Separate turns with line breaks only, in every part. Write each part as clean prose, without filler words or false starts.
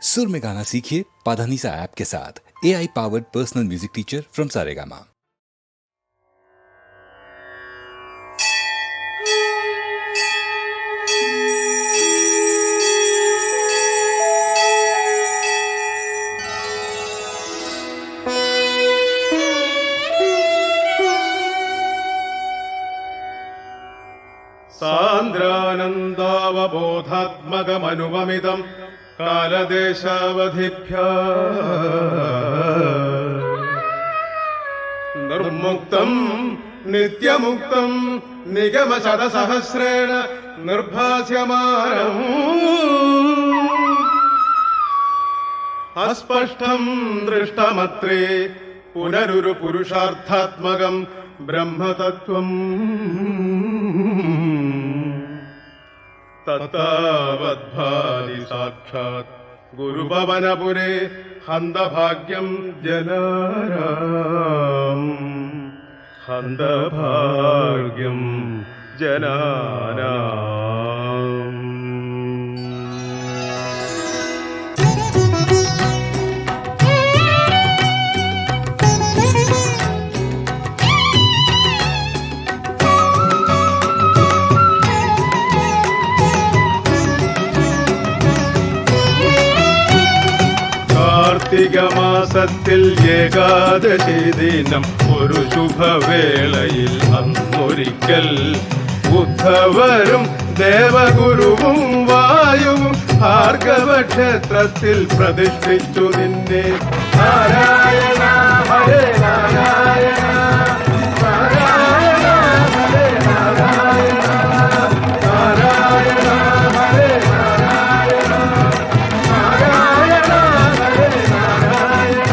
सुर में गाना सीखिए पाधानीसा ऐप के साथ। AI powered personal music teacher from Saregama.
സാന്ദ്രാനന്ദാവബോധാത്മകമനുപമിതം കാലദേശാവധിഭ്യ നിർമുക്തം നിത്യമുക്തം നിഗമശതസഹസ്രേണ നിർഭാസ്യമാനം അസ്പഷ്ടം ദൃഷ്ടമത്രേ പുനരുരു പുരുഷാർത്ഥാത്മകം ബ്രഹ്മതത്വം തത്താവദ്ഭാതി സാക്ഷാത് ഗുരുഭവനപുരേ ഹന്തഭാഗ്യം ജനാനാം ഹന്തഭാഗ്യം ജനാനാം. കാർത്തികമാസത്തിൽ ഏകാദശി ദിനം ഒരു ശുഭവേളയിൽ അന്നൊരിക്കൽ ഉദ്ധവരും ദേവഗുരുവും വായുവും ഭാർഗവക്ഷേത്രത്തിൽ പ്രതിഷ്ഠിച്ചു നിന്നെ. നാരായണ ഹരേ നാരായണ നാരായണ ഹരേ നാരായണ നാരായണ ഹരേ നാരായണ നാരായണ ഹരേ നാരായണ.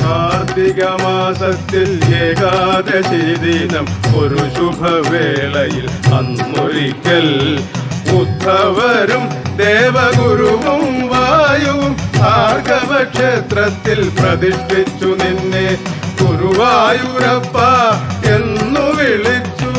കാർത്തികമാസത്തിൽ ഏകാദശി ദിനം ഒരു ശുഭവേളയിൽ അന്നൊരിക്കൽ ഉദ്ധവരും ദേവഗുരുവും വായുവും ഭാർഗവക്ഷേത്രത്തിൽ പ്രതിഷ്ഠിച്ചു നിന്നെ. ഗുരുവായൂരപ്പ എന്നു വിളിച്ചു.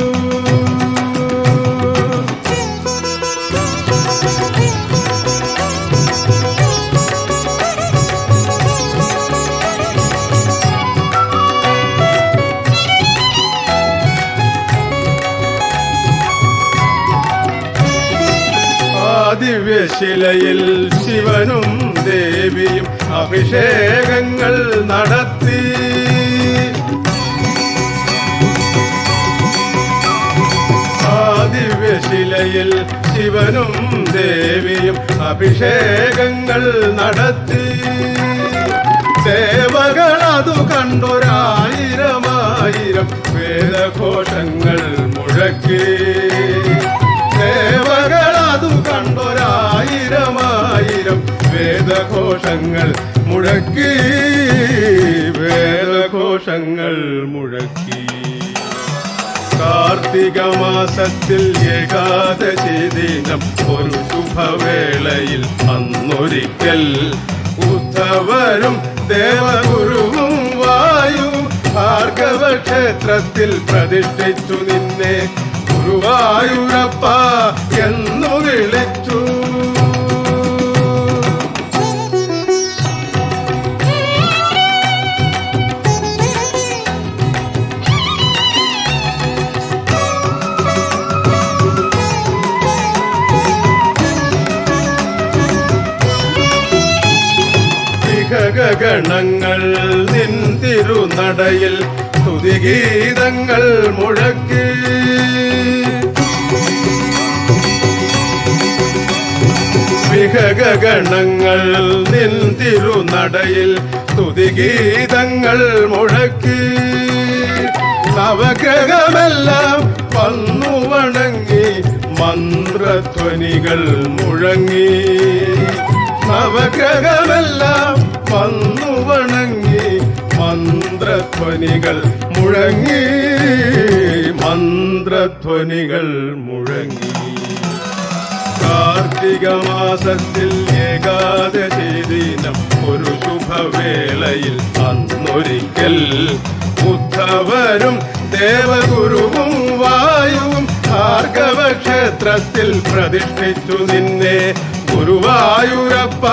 ദിവ്യശിലയിൽ ശിവനും ദേവിയും അഭിഷേകങ്ങൾ നടത്തി. ആ ദിവ്യശിലയിൽ ശിവനും ദേവിയും അഭിഷേകങ്ങൾ നടത്തി. ദേവകളതു കണ്ടൊരായിരമായിരം വേദഘോഷങ്ങൾ മുഴക്കി. ദേവകളതു കണ്ടൊരായിരമായിരം വേദഘോഷങ്ങൾ മുഴക്കി. വേദഘോഷങ്ങൾ മുഴക്കി. കാർത്തികമാസത്തിൽ ഏകാദശി ദിനം ഒരു ശുഭവേളയിൽ അന്നൊരിക്കൽ ഉദ്ധവരും ദേവഗുരുവും വായുവും ഭാർഗവക്ഷേത്രത്തിൽ പ്രതിഷ്ഠിച്ചു നിന്നെ. ഗുരുവായൂരപ്പ എന്നു വിളിച്ചു. ഗണങ്ങൾ നിൻ തിരുനടയിൽ സ്തുതിഗീതങ്ങൾ മുഴക്കി. വിഹഗണങ്ങൾ നിൻ തിരുനടയിൽ സ്തുതിഗീതങ്ങൾ മുഴക്കി. നവഗ്രഹമെല്ലാം വന്നു വണങ്ങി മന്ത്രധ്വനികൾ മുഴങ്ങി. നവഗ്രഹമെല്ലാം വന്നു വണങ്ങി മന്ത്രധ്വനികൾ മുഴങ്ങി. മന്ത്രധ്വനികൾ മുഴങ്ങി. കാർത്തികമാസത്തിൽ ഏകാദശി ദിനം ഒരു ശുഭവേളയിൽ അന്നൊരിക്കൽ ഉദ്ധവരും ദേവഗുരുവും വായുവും ഭാർഗവക്ഷേത്രത്തിൽ പ്രതിഷ്ഠിച്ചു നിന്നെ. ഗുരുവായൂരപ്പ